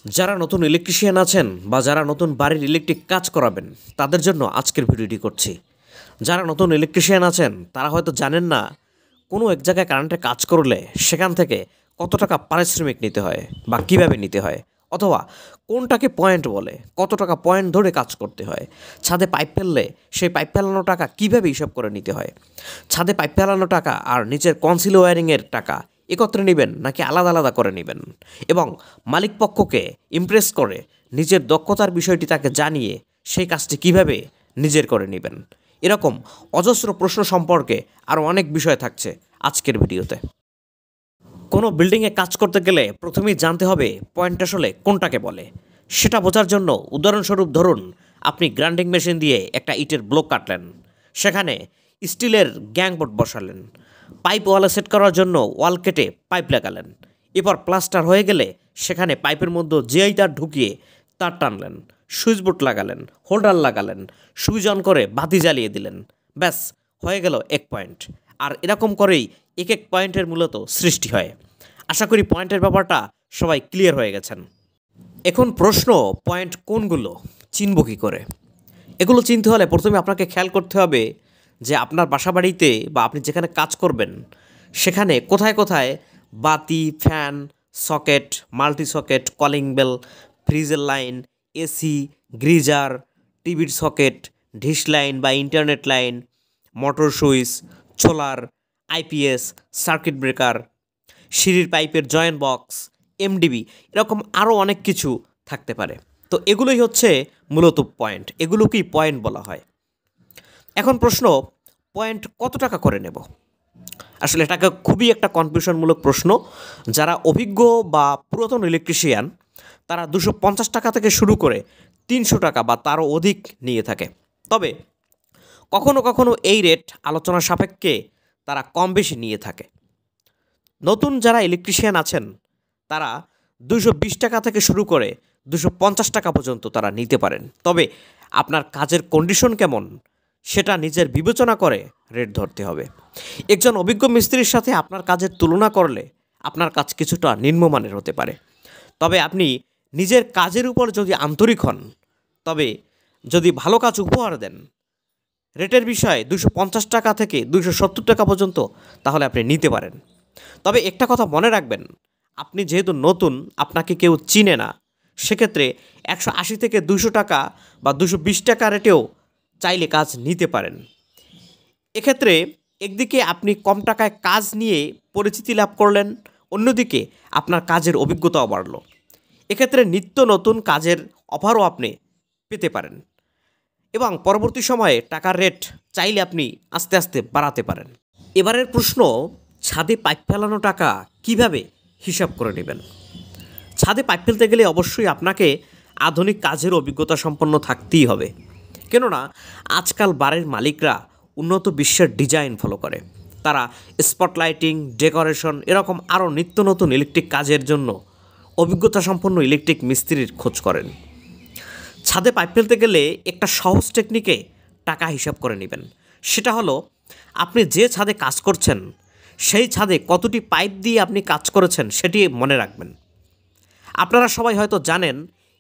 যারা নতুন ইলেকট্রিশিয়ান আছেন বা যারা নতুন বাড়ির ইলেকট্রিক কাজ করাবেন তাদের জন্য আজকের ভিডিওটি করছি। যারা নতুন ইলেকট্রিশিয়ান আছেন তারা হয়তো জানেন না কোনো এক জায়গায় কারেন্টে কাজ করলে সেখান থেকে কত টাকা পারিশ্রমিক নিতে হয় বা কীভাবে নিতে হয়, অথবা কোনটাকে পয়েন্ট বলে, কত টাকা পয়েন্ট ধরে কাজ করতে হয়। ছাদে পাইপ ফেললে সেই পাইপ ফেলানো টাকা কীভাবে হিসাব করে নিতে হয়। ছাদে পাইপ ফেলানো টাকা আর নিচের কনসিল ওয়্যারিংয়ের টাকা একত্রে নেবেন নাকি আলাদা আলাদা করে নেবেন, এবং মালিক পক্ষকে ইমপ্রেস করে নিজের দক্ষতার বিষয়টি তাকে জানিয়ে সেই কাজটি কিভাবে নিজের করে নেবেন। এরকম অজস্র প্রশ্ন সম্পর্কে আরও অনেক বিষয় থাকছে আজকের ভিডিওতে। কোনো বিল্ডিংয়ে কাজ করতে গেলে প্রথমেই জানতে হবে পয়েন্ট আসলে কোনটাকে বলে। সেটা বোঝার জন্য উদাহরণস্বরূপ ধরুন, আপনি গ্রাইন্ডিং মেশিন দিয়ে একটা ইটের ব্লক কাটলেন, সেখানে স্টিলের গ্যাংবোর্ড বসালেন, পাইপ ওয়ালে সেট করার জন্য ওয়াল কেটে পাইপ লাগালেন, এরপর প্লাস্টার হয়ে গেলে সেখানে পাইপের মধ্যে জিআই তার ঢুকিয়ে তার টানলেন, সুইচ বোর্ড লাগালেন, হোল্ডার লাগালেন, সুইচ অন করে বাতি জ্বালিয়ে দিলেন, ব্যাস হয়ে গেল এক পয়েন্ট। আর এরকম করেই এক এক পয়েন্টের মূলত সৃষ্টি হয়। আশা করি পয়েন্টের ব্যাপারটা সবাই ক্লিয়ার হয়ে গেছেন। এখন প্রশ্ন, পয়েন্ট কোনগুলো, চিনব কী করে? এগুলো চিনতে হলে প্রথমে আপনাকে খেয়াল করতে হবে যে আপনার বাসাবাড়িতে বা আপনি যেখানে কাজ করবেন সেখানে কোথায় কোথায় বাতি, fan, socket, multi socket, calling bell, ফ্রিজের লাইন, এসি, গ্রিজার, টিভির সকেট, ডিশ লাইন বা internet line, motor switch, solar, IPS, circuit breaker, সিঁড়ির পাইপের জয়েন্ট বক্স, এমডিবি, এরকম আরও অনেক কিছু থাকতে পারে। তো এগুলোই হচ্ছে মূলত পয়েন্ট, এগুলোকেই পয়েন্ট বলা হয়। এখন প্রশ্ন, পয়েন্ট কত টাকা করে নেব? আসলে এটাকে খুবই একটা কনফিউশনমূলক প্রশ্ন। যারা অভিজ্ঞ বা পুরাতন ইলেকট্রিশিয়ান তারা 250 টাকা থেকে শুরু করে 300 টাকা বা তারও অধিক নিয়ে থাকে। তবে কখনো কখনো এই রেট আলোচনা সাপেক্ষে তারা কম বেশি নিয়ে থাকে। নতুন যারা ইলেকট্রিশিয়ান আছেন তারা 220 টাকা থেকে শুরু করে 250 টাকা পর্যন্ত তারা নিতে পারেন। তবে আপনার কাজের কন্ডিশন কেমন সেটা নিজের বিবেচনা করে রেট ধরতে হবে। একজন অভিজ্ঞ মিস্ত্রির সাথে আপনার কাজের তুলনা করলে আপনার কাজ কিছুটা নিম্নমানের হতে পারে। তবে আপনি নিজের কাজের উপর যদি আন্তরিক হন, তবে যদি ভালো কাজ উপহার দেন, রেটের বিষয়ে 250 টাকা থেকে 270 টাকা পর্যন্ত তাহলে আপনি নিতে পারেন। তবে একটা কথা মনে রাখবেন, আপনি যেহেতু নতুন, আপনাকে কেউ চিনে না, সেক্ষেত্রে 180 থেকে 200 টাকা বা 220 টাকা রেটেও চাইলে কাজ নিতে পারেন। এক্ষেত্রে একদিকে আপনি কম টাকায় কাজ নিয়ে পরিচিতি লাভ করলেন, অন্যদিকে আপনার কাজের অভিজ্ঞতাও বাড়ল। এক্ষেত্রে নিত্য নতুন কাজের অফারও আপনি পেতে পারেন এবং পরবর্তী সময়ে টাকার রেট চাইলে আপনি আস্তে আস্তে বাড়াতে পারেন। এবারের প্রশ্ন, ছাদে পাইপ ফেলানো টাকা কিভাবে হিসাব করে নেবেন? ছাদে পাইপ ফেলতে গেলে অবশ্যই আপনাকে আধুনিক কাজের অভিজ্ঞতা সম্পন্ন থাকতেই হবে। কেননা আজকাল বাড়ির মালিকরা উন্নত বিশ্বের ডিজাইন ফলো করে। তারা স্পটলাইটিং, ডেকোরেশন, এরকম আরও নিত্য নতুন ইলেকট্রিক কাজের জন্য অভিজ্ঞতা সম্পন্ন ইলেকট্রিক মিস্ত্রির খোঁজ করেন। ছাদে পাইপ ফেলতে গেলে একটা সহজ টেকনিকে টাকা হিসাব করে নেবেন। সেটা হলো, আপনি যে ছাদে কাজ করছেন সেই ছাদে কতটি পাইপ দিয়ে আপনি কাজ করেছেন সেটি মনে রাখবেন। আপনারা সবাই হয়তো জানেন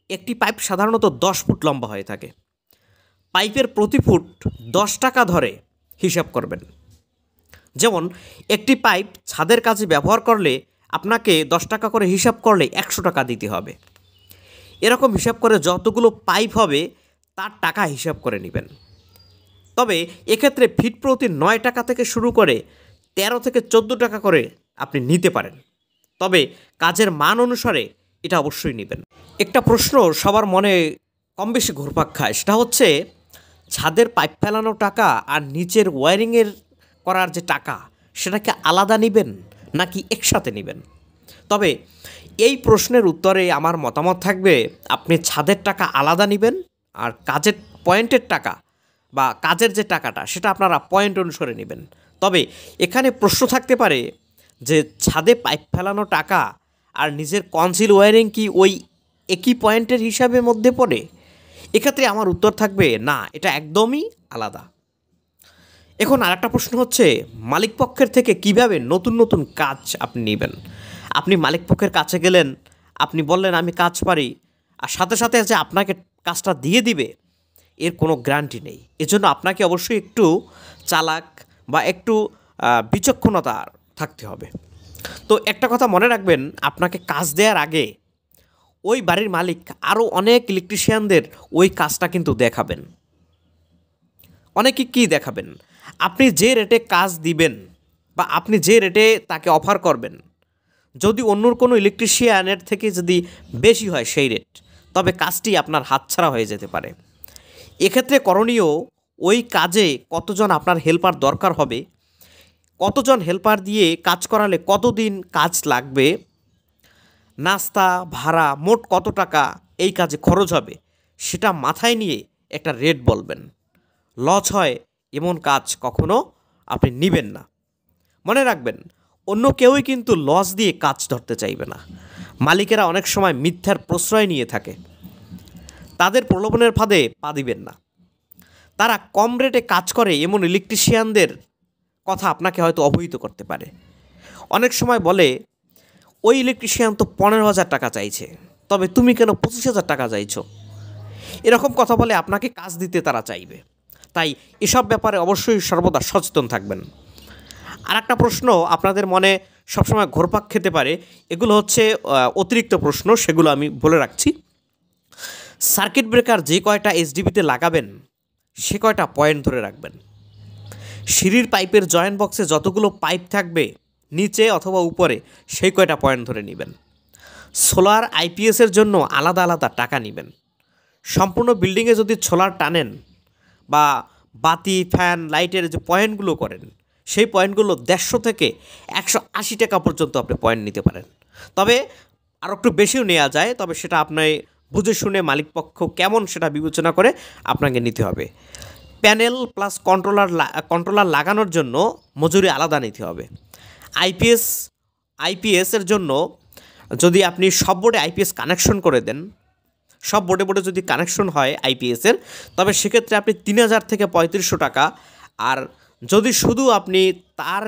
একটি পাইপ সাধারণত 10 ফুট লম্বা হয়ে থাকে। পাইপের প্রতি ফুট 10 টাকা ধরে হিসাব করবেন। যেমন একটি পাইপ ছাদের কাজে ব্যবহার করলে আপনাকে 10 টাকা করে হিসাব করলে 100 টাকা দিতে হবে। এরকম হিসাব করে যতগুলো পাইপ হবে তার টাকা হিসাব করে নেবেন। তবে এক্ষেত্রে ফিট প্রতি 9 টাকা থেকে শুরু করে 13 থেকে 14 টাকা করে আপনি নিতে পারেন। তবে কাজের মান অনুসারে এটা অবশ্যই নেবেন। একটা প্রশ্ন সবার মনে কম বেশি ঘুরপাক খায়, সেটা হচ্ছে ছাদের পাইপ ফেলানো টাকা আর নিচের ওয়্যারিংয়ের করার যে টাকা সেটাকে আলাদা নেবেন নাকি একসাথে নেবেন? তবে এই প্রশ্নের উত্তরে আমার মতামত থাকবে, আপনি ছাদের টাকা আলাদা নেবেন আর কাজের পয়েন্টের টাকা বা কাজের যে টাকাটা সেটা আপনারা পয়েন্ট অনুসারে নেবেন। তবে এখানে প্রশ্ন থাকতে পারে যে ছাদে পাইপ ফেলানো টাকা আর নিজের কনসিল ওয়্যারিং কি ওই একই পয়েন্টের হিসাবের মধ্যে পড়ে? এক্ষেত্রে আমার উত্তর থাকবে না, এটা একদমই আলাদা। এখন আরেকটা প্রশ্ন হচ্ছে, মালিক পক্ষের থেকে কিভাবে নতুন নতুন কাজ আপনি নেবেন? আপনি মালিক পক্ষের কাছে গেলেন, আপনি বললেন আমি কাজ পারি, আর সাথে সাথে যে আপনাকে কাজটা দিয়ে দিবে এর কোনো গ্যারান্টি নেই। এজন্য আপনাকে অবশ্যই একটু চালাক বা একটু বিচক্ষণতা থাকতে হবে। তো একটা কথা মনে রাখবেন, আপনাকে কাজ দেওয়ার আগে ওই বাড়ির মালিক আরও অনেক ইলেকট্রিশিয়ানদের ওই কাজটা কিন্তু দেখাবেন। অনেকে কী দেখাবেন, আপনি যে রেটে কাজ দিবেন বা আপনি যে রেটে তাকে অফার করবেন, যদি অন্য কোনো ইলেকট্রিশিয়ানের থেকে যদি বেশি হয় সেই রেট, তবে কাজটি আপনার হাতছাড়া হয়ে যেতে পারে। এক্ষেত্রে করণীয়, ওই কাজে কতজন আপনার হেল্পার দরকার হবে, কতজন হেল্পার দিয়ে কাজ করালে কতদিন কাজ লাগবে, নাস্তা ভাড়া মোট কত টাকা এই কাজে খরচ হবে, সেটা মাথায় নিয়ে একটা রেট বলবেন। লস হয় এমন কাজ কখনো আপনি নেবেন না। মনে রাখবেন, অন্য কেউই কিন্তু লস দিয়ে কাজ ধরতে চাইবে না। মালিকেরা অনেক সময় মিথ্যার প্রশ্রয় নিয়ে থাকে, তাদের প্রলোভনের ফাঁদে পা দিবেন না। তারা কম রেটে কাজ করে এমন ইলেকট্রিশিয়ানদের কথা আপনাকে হয়তো অবহিত করতে পারে। অনেক সময় বলে, ওই ইলেকট্রিশিয়ান তো 15,000 টাকা চাইছে, তবে তুমি কেন 25,000 টাকা চাইছো? এরকম কথা বলে আপনাকে কাজ দিতে তারা চাইবে। তাই এসব ব্যাপারে অবশ্যই সর্বদা সচেতন থাকবেন। আর একটা প্রশ্ন আপনাদের মনে সবসময় ঘোরপাক খেতে পারে, এগুলো হচ্ছে অতিরিক্ত প্রশ্ন, সেগুলো আমি বলে রাখছি। সার্কিট ব্রেকার যে কয়টা এসডিবিতে লাগাবেন সে কয়টা পয়েন্ট ধরে রাখবেন। সিঁড়ির পাইপের জয়েন্ট বক্সে যতগুলো পাইপ থাকবে নিচে অথবা উপরে, সেই কয়টা পয়েন্ট ধরে নেবেন। সোলার আইপিএসের জন্য আলাদা আলাদা টাকা নেবেন। সম্পূর্ণ বিল্ডিংয়ে যদি সোলার টানেন বা বাতি ফ্যান লাইটের যে পয়েন্টগুলো করেন, সেই পয়েন্টগুলো 150 থেকে 180 টাকা পর্যন্ত আপনি পয়েন্ট নিতে পারেন। তবে আরও একটু বেশিও নেওয়া যায়, তবে সেটা আপনি বুঝে শুনে মালিকপক্ষ কেমন সেটা বিবেচনা করে আপনাকে নিতে হবে। প্যানেল প্লাস কন্ট্রোলার লাগানোর জন্য মজুরি আলাদা নিতে হবে। আইপিএসের জন্য যদি আপনি সব বোর্ডে আইপিএস কানেকশন করে দেন, সব বোর্ডে বোর্ডে যদি কানেকশন হয় আইপিএসের, তবে সেক্ষেত্রে আপনি 3,000 থেকে 3500 টাকা, আর যদি শুধু আপনি তার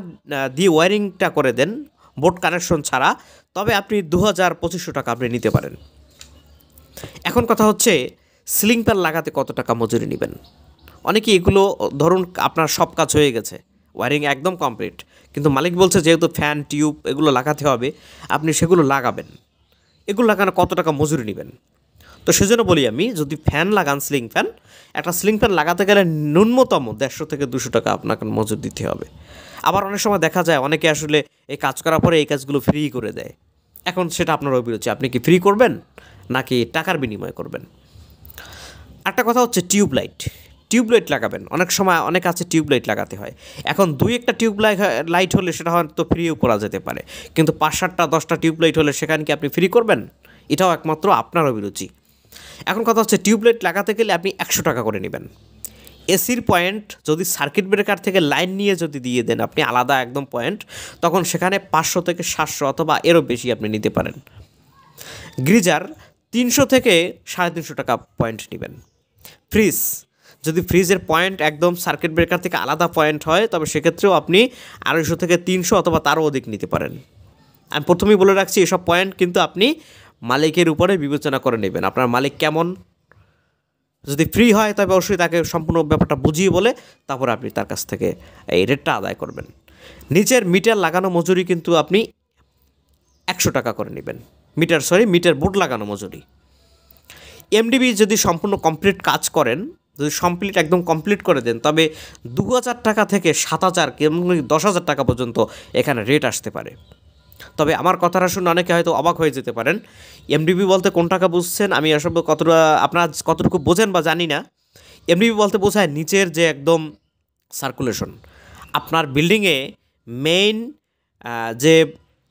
দিয়ে ওয়্যারিংটা করে দেন বোর্ড কানেকশন ছাড়া, তবে আপনি 2,000-2,500 টাকা আপনি নিতে পারেন। এখন কথা হচ্ছে, সিলিং ফ্যান লাগাতে কত টাকা মজুরি নেবেন? অনেকে এগুলো ধরুন আপনার সব কাজ হয়ে গেছে, ওয়্যারিং একদম কমপ্লিট, কিন্তু মালিক বলছে যেহেতু ফ্যান টিউব এগুলো লাগাতে হবে, আপনি সেগুলো লাগাবেন। এগুলো লাগানো কত টাকা মজুরি নেবেন? তো সেজন্য বলি আমি, যদি ফ্যান লাগান সিলিং ফ্যান, একটা সিলিং ফ্যান লাগাতে গেলে ন্যূনতম 150 থেকে 200 টাকা আপনাকে মজুরি দিতে হবে। আবার অনেক সময় দেখা যায় অনেকে আসলে এই কাজ করার পরে এই কাজগুলো ফ্রি করে দেয়। এখন সেটা আপনার অভিরুচি, আপনি কি ফ্রি করবেন নাকি টাকার বিনিময় করবেন। একটা কথা হচ্ছে টিউবলাইট লাগাবেন। অনেক সময় অনেক আছে টিউবলাইট লাগাতে হয়। এখন 2-1টা লাইট হলে সেটা হয়তো ফ্রিও করা যেতে পারে, কিন্তু 5-7টা 10টা টিউবলাইট হলে সেখানে কি আপনি ফ্রি করবেন? এটাও একমাত্র আপনার অভিরুচি। এখন কথা হচ্ছে, টিউবলাইট লাগাতে গেলে আপনি 100 টাকা করে নেবেন। এসির পয়েন্ট যদি সার্কিট ব্রেকার থেকে লাইন নিয়ে যদি দিয়ে দেন আপনি আলাদা একদম পয়েন্ট, তখন সেখানে 500 থেকে 700 অথবা এরও বেশি আপনি নিতে পারেন। গিজার 300 থেকে 350 টাকা পয়েন্ট নেবেন। ফ্রিজ, যদি ফ্রিজের পয়েন্ট একদম সার্কিট ব্রেকার থেকে আলাদা পয়েন্ট হয়, তবে সেক্ষেত্রেও আপনি 250 থেকে 300 অথবা তারও অধিক নিতে পারেন। আমি প্রথমেই বলে রাখছি, এসব পয়েন্ট কিন্তু আপনি মালিকের উপরে বিবেচনা করে নেবেন, আপনার মালিক কেমন। যদি ফ্রি হয় তবে অবশ্যই তাকে সম্পূর্ণ ব্যাপারটা বুঝিয়ে বলে তারপরে আপনি তার কাছ থেকে এই রেটটা আদায় করবেন। নিচের মিটার লাগানো মজুরি কিন্তু আপনি 100 টাকা করে নেবেন। মিটার বোর্ড লাগানো মজুরি। এমডিবি যদি সম্পূর্ণ কমপ্লিট কাজ করেন, যদি একদম কমপ্লিট করে দেন, তবে 2,000 টাকা থেকে 7,000 কিংবা 10,000 টাকা পর্যন্ত এখানে রেট আসতে পারে। তবে আমার কথাটা শুনে অনেকে হয়তো অবাক হয়ে যেতে পারেন, এমডিবি বলতে কোন টাকা বুঝছেন, আমি আসলে আপনারা কতটুকু বোঝেন বা জানি না। এমডিবি বলতে বোঝায় নিচের যে একদম সার্কুলেশন। আপনার বিল্ডিংয়ে মেইন যে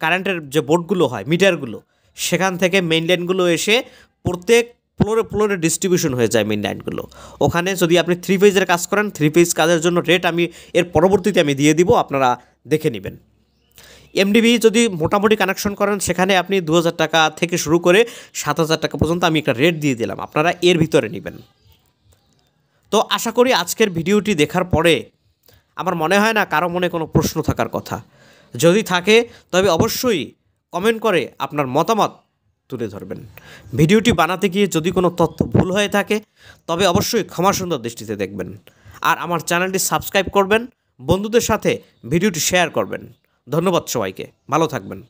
কারেন্টের যে বোর্ডগুলো হয়, মিটারগুলো, সেখান থেকে মেইন লাইনগুলো এসে প্রত্যেক ফ্লোরে ডিস্ট্রিবিউশন হয়ে যায় মেইন লাইনগুলো। ওখানে যদি আপনি 3 ফেজের কাজ করেন, 3 ফেজ কাজের জন্য রেট আমি এর পরবর্তীতে আমি দিয়ে দিব, আপনারা দেখে নেবেন। এমডিবি যদি মোটামুটি কানেকশন করেন, সেখানে আপনি 2,000 টাকা থেকে শুরু করে 7,000 টাকা পর্যন্ত আমি একটা রেট দিয়ে দিলাম, আপনারা এর ভিতরে নেবেন। তো আশা করি আজকের ভিডিওটি দেখার পরে আমার মনে হয় না কারো মনে কোনো প্রশ্ন থাকার কথা। যদি থাকে তবে অবশ্যই কমেন্ট করে আপনার মতামত তুলে ধরবেন। ভিডিওটি বানাতে গিয়ে যদি কোনো তথ্য ভুল হয়ে থাকে তবে অবশ্যই ক্ষমা সুন্দর দৃষ্টিতে দেখবেন। আর আমার চ্যানেলটি সাবস্ক্রাইব করবেন, বন্ধুদের সাথে ভিডিওটি শেয়ার করবেন। ধন্যবাদ সবাইকে, ভালো থাকবেন।